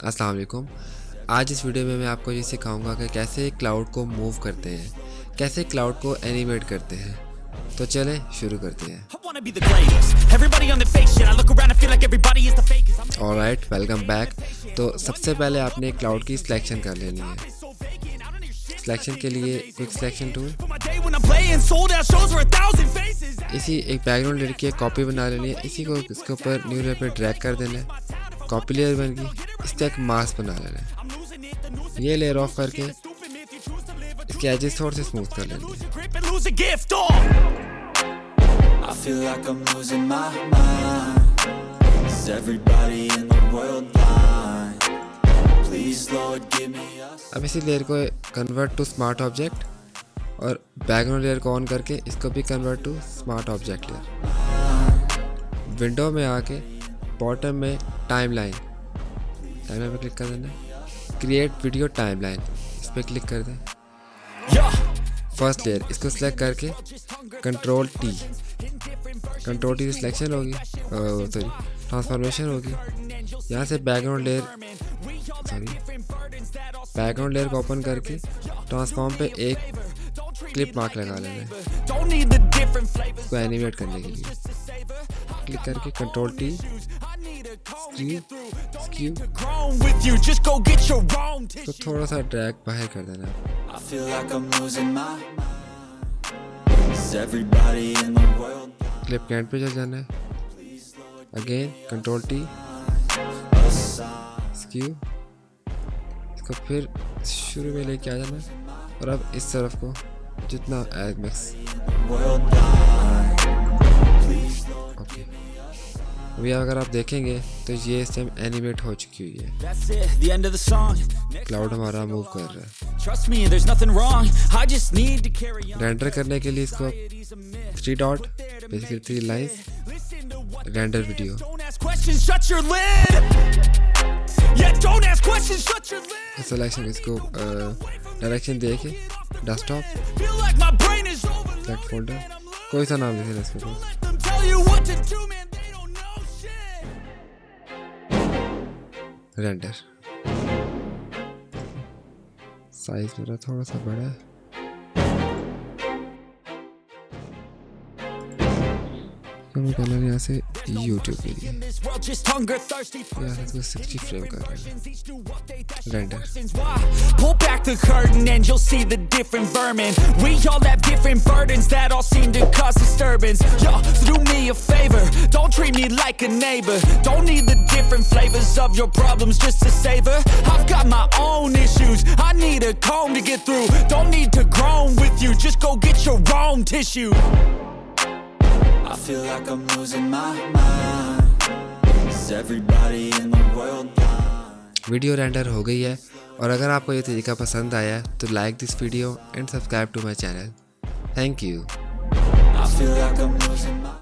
अस्सलाम वालेकुम। आज इस वीडियो में मैं आपको ये सिखाऊंगा कि कैसे क्लाउड को मूव करते हैं, कैसे क्लाउड को एनिमेट करते हैं। तो चलें शुरू करते हैं। Alright, welcome back. तो सबसे पहले आपने क्लाउड की सिलेक्शन कर लेनी है। सिलेक्शन के लिए क्विक सिलेक्शन टूल, इसी एक बैकग्राउंड लेयर की कॉपी बना लेनी है। इसी को इसके ऊपर न्यू लेयर पे ड्रैग कर देना है। कॉपी लेयर बन गई, इसका एक मास्क बना लेना है। ये लेयर ऑफ करके इसके एजेस थोड़े से स्मूथ कर लेंगे। अब इसी लेयर को कन्वर्ट टू स्मार्ट ऑब्जेक्ट और बैकग्राउंड लेयर को ऑन करके इसको भी convert to smart object layer. Window में आके बॉटम में टाइमलाइन पे क्लिक कर देना। क्रिएट वीडियो टाइमलाइन, इस पर क्लिक कर दें। फर्स्ट लेयर इसको सिलेक्ट करके कंट्रोल टी सिलेक्शन होगी, सॉरी ट्रांसफॉर्मेशन होगी। यहाँ से बैकग्राउंड लेयर को ओपन करके ट्रांसफॉर्म पे एक क्लिप मार्क लगा लेना है इसको एनिमेट करने के लिए। क्लिक करके कंट्रोल टी स्क्यू तो थोड़ा सा ड्रैग बाहर कर देना। क्लिप के एंड पे चल जाना है। अगेन कंट्रोल टी स्क्यू, इसको फिर शुरू में लेके आ जाना है। और अब इस तरफ को जितना मैक्स ओके। अभी अगर आप देखेंगे तो ये सेम एनिमेट हो चुकी हुई है। क्लाउड हमारा मूव कर रहा है। रेंडर करने के लिए इसको 3 dot basically 3 lines render video. Selection इसको डायरेक्शन दे के डेस्कटॉप सेलेक्ट फोल्डर, कोई सा नाम लिखे इसको। रेंडर साइज मेरा थोड़ा सा बड़ा है, मैं करना यहाँ से YouTube के लिए यहाँ से 60 फ्रेम कर रहा है। Render pull back the curtain and you'll see the different vermin. We all have different burdens that all seem to cause disturbance. Yo, so do me a favor, don't treat me like a neighbor. Don't need the different flavors of your problems just to savor. I've got my own issues, I need a comb to get through. Don't need to groan with you, just go get your own tissue. I feel like I'm losing my mind. Is everybody in the world blind? Video render हो गई है। और अगर आपको ये तरीका पसंद आया तो like this video and subscribe to my channel. Thank you.